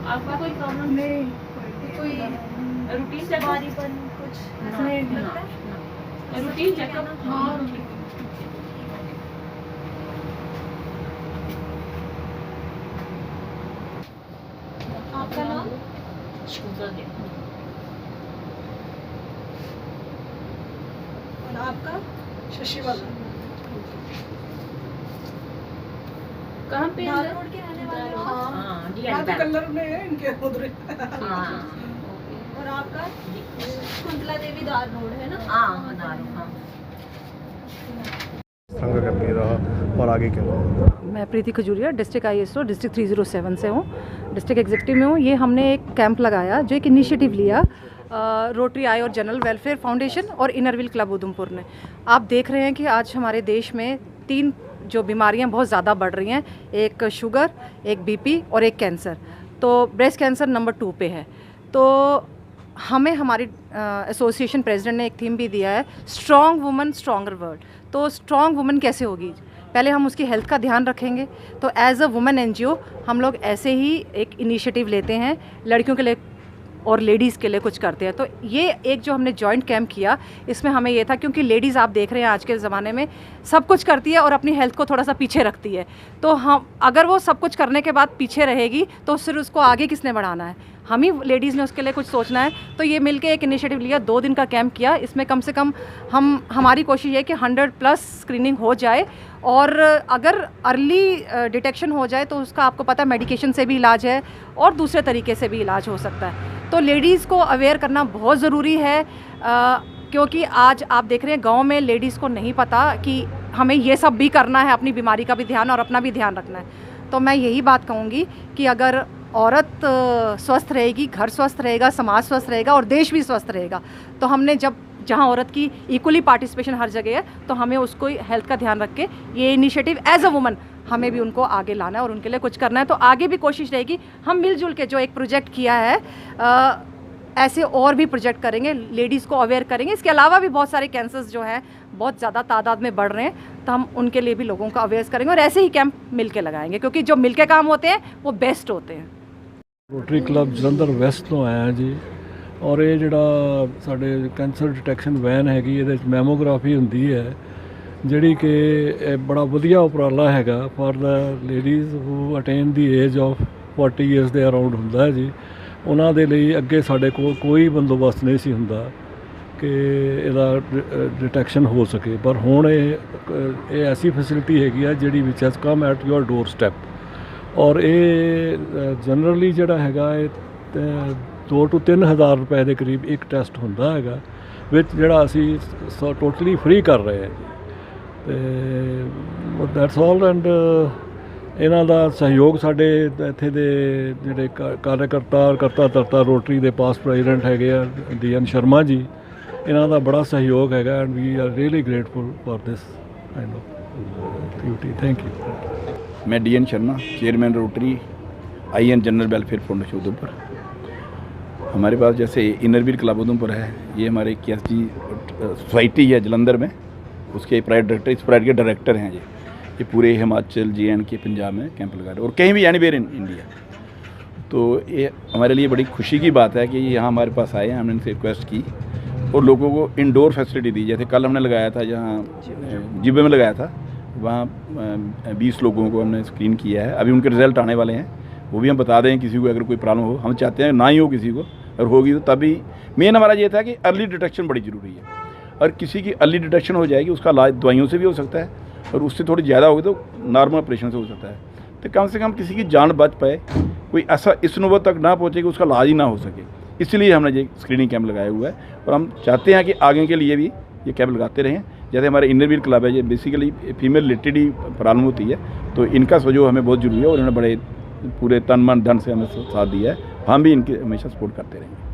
आपका कोई प्रॉब्लम नहीं, कोई रूटीन चेकअप कुछ ऐसा नहीं लगता है? Routine checkup? हाँ, आपका नाम? और आपका? शशिवाला। कहाँ पे? धार रोड के रहने वाले हो? हाँ, कलर में है इनके उधर। और आपका? कुंतला देवी धार रोड है ना? हाँ, धार। संघ करके रहा और आगे क्या? मैं प्रीति खजूरिया, डिस्ट्रिक्ट ISO डिस्ट्रिक्ट 307 से हूँ, डिस्ट्रिक्ट एग्जीक्यूटिव में हूँ। ये हमने एक कैंप लगाया, जो एक इनिशिएटिव लिया रोटरी आई और जनरल वेलफेयर फाउंडेशन और इनरव्हील क्लब उधमपुर ने। आप देख रहे हैं कि आज हमारे देश में 3 जो बीमारियां बहुत ज़्यादा बढ़ रही हैं, एक शुगर, एक BP और एक कैंसर। तो ब्रेस्ट कैंसर नंबर 2 पे है। तो हमें हमारी एसोसिएशन प्रेसिडेंट ने एक थीम भी दिया है, स्ट्रॉन्ग वुमन स्ट्रॉन्गर वर्ल्ड। तो स्ट्रॉन्ग वुमन कैसे होगी? पहले हम उसकी हेल्थ का ध्यान रखेंगे। तो एज अ वुमेन NGO हम लोग ऐसे ही एक इनिशिएटिव लेते हैं, लड़कियों के लिए और लेडीज़ के लिए कुछ करते हैं। तो ये एक जो हमने जॉइंट कैंप किया, इसमें हमें ये था, क्योंकि लेडीज़ आप देख रहे हैं आज के ज़माने में सब कुछ करती है और अपनी हेल्थ को थोड़ा सा पीछे रखती है। तो हम अगर वो सब कुछ करने के बाद पीछे रहेगी तो फिर उसको आगे किसने बढ़ाना है? हम ही लेडीज़ ने उसके लिए कुछ सोचना है। तो ये मिलके एक इनिशिएटिव लिया, 2 दिन का कैंप किया। इसमें कम से कम हमारी कोशिश है कि 100+ स्क्रीनिंग हो जाए, और अगर अर्ली डिटेक्शन हो जाए तो उसका आपको पता है मेडिकेशन से भी इलाज है और दूसरे तरीके से भी इलाज हो सकता है। तो लेडीज़ को अवेयर करना बहुत ज़रूरी है, क्योंकि आज आप देख रहे हैं गांव में लेडीज़ को नहीं पता कि हमें ये सब भी करना है, अपनी बीमारी का भी ध्यान और अपना भी ध्यान रखना है। तो मैं यही बात कहूँगी कि अगर औरत स्वस्थ रहेगी, घर स्वस्थ रहेगा, समाज स्वस्थ रहेगा और देश भी स्वस्थ रहेगा। तो हमने जहाँ औरत की इक्वली पार्टिसिपेशन हर जगह है, तो हमें उसको हेल्थ का ध्यान रख के ये इनिशिएटिव एज अ वुमन हमें भी उनको आगे लाना है और उनके लिए कुछ करना है। तो आगे भी कोशिश रहेगी, हम मिलजुल के जो एक प्रोजेक्ट किया है ऐसे और भी प्रोजेक्ट करेंगे, लेडीज़ को अवेयर करेंगे। इसके अलावा भी बहुत सारे कैंसर्स जो हैं बहुत ज़्यादा तादाद में बढ़ रहे हैं, तो हम उनके लिए भी लोगों को अवेयर करेंगे और ऐसे ही कैंप मिल के लगाएंगे, क्योंकि जो मिल के काम होते हैं वो बेस्ट होते हैं। रोटरी क्लब जलंधर वैस्ट तो आया जी, और ये ਜਿਹੜਾ ਸਾਡੇ ਕੈਂਸਰ ਡਿਟੈਕਸ਼ਨ ਵੈਨ ਹੈਗੀ, ਇਹਦੇ ਵਿੱਚ ਮੈਮੋਗ੍ਰਾਫੀ ਹੁੰਦੀ ਹੈ, ਜਿਹੜੀ ਕਿ ਬੜਾ ਵਧੀਆ ਉਪਰਾਲਾ ਹੈਗਾ for the ladies who attain the age of 40 years ਦੇ ਅਰਾਊਂਡ ਹੁੰਦਾ ਹੈ ਜੀ। ਉਹਨਾਂ ਦੇ ਲਈ ਅੱਗੇ ਸਾਡੇ ਕੋਲ ਕੋਈ ਬੰਦੋਬਸਤ ਨਹੀਂ ਸੀ ਹੁੰਦਾ ਕਿ ਇਹਦਾ ਡਿਟੈਕਸ਼ਨ ਹੋ ਸਕੇ, ਪਰ ਹੁਣ ਇਹ ਐਸੀ ਫੈਸਿਲਿਟੀ ਹੈਗੀ ਆ ਜਿਹੜੀ ਵਿਚ has come at your door step. ਔਰ ਇਹ ਜਨਰਲੀ ਜਿਹੜਾ ਹੈਗਾ ਇਹ 2 ਤੋਂ 3 ਹਜ਼ਾਰ ਰੁਪਏ ਦੇ ਕਰੀਬ ਇੱਕ ਟੈਸਟ ਹੁੰਦਾ ਹੈਗਾ, ਵਿੱਚ ਜਿਹੜਾ ਅਸੀਂ ਟੋਟਲੀ ਫ੍ਰੀ ਕਰ ਰਹੇ ਹਾਂ ਤੇ ਦੈਟਸ ਆਲ। ਐਂਡ ਇਹਨਾਂ ਦਾ ਸਹਿਯੋਗ ਸਾਡੇ ਇੱਥੇ ਦੇ ਜਿਹੜੇ ਕਰਤਾ ਧਰਤਾ ਰੋਟਰੀ ਦੇ ਪਾਸਟ ਪ੍ਰੈਜ਼ੀਡੈਂਟ ਹੈਗੇ ਆ DN ਸ਼ਰਮਾ ਜੀ, ਇਹਨਾਂ ਦਾ ਬੜਾ ਸਹਿਯੋਗ ਹੈਗਾ, and we are really grateful for this kind of duty. Thank you. मैं DN Sharma, chairman Rotary IN general welfare foundation Udhampur. हमारे पास जैसे इनरव्हील क्लब उधमपुर है, ये हमारे KSG सोसाइटी है जलंधर में, उसके प्राइवेट डायरेक्टर, इस प्राइवेट के डायरेक्टर हैं ये पूरे हिमाचल JNK पंजाब में कैंप लगा रहे और कहीं भी एनीवेयर इन इंडिया। तो ये हमारे लिए बड़ी खुशी की बात है कि यहाँ हमारे पास आए हैं, हमने इनसे रिक्वेस्ट की और लोगों को इंडोर फैसिलिटी दी। जैसे कल हमने लगाया था जहाँ जिबे में लगाया था, वहाँ 20 लोगों को हमने स्क्रीन किया है। अभी उनके रिज़ल्ट आने वाले हैं, वो भी हम बता दें किसी को अगर कोई प्रॉब्लम हो। हम चाहते हैं ना ही हो किसी को, अगर होगी तो तभी। मेन हमारा ये था कि अर्ली डिटेक्शन बड़ी ज़रूरी है, और किसी की अर्ली डिटेक्शन हो जाएगी उसका इलाज दवाइयों से भी हो सकता है, और उससे थोड़ी ज़्यादा होगी तो नॉर्मल ऑपरेशन से हो सकता है। तो कम से कम किसी की जान बच पाए, कोई ऐसा इस नौबत तक ना पहुँचे कि उसका इलाज ही ना हो सके, इसलिए हमने ये स्क्रीनिंग कैंप लगाया हुआ है। और हम चाहते हैं कि आगे के लिए भी ये कैंप लगाते रहें। जैसे हमारे इनरव्हील क्लब है, ये बेसिकली फीमेल रिलेटेड ही प्रॉब्लम होती है, तो इनका सहयोग हमें बहुत ज़रूरी है और इन्होंने बड़े पूरे तन मन धन से हमें साथ दिया है। हम भी इनके हमेशा सपोर्ट करते रहेंगे।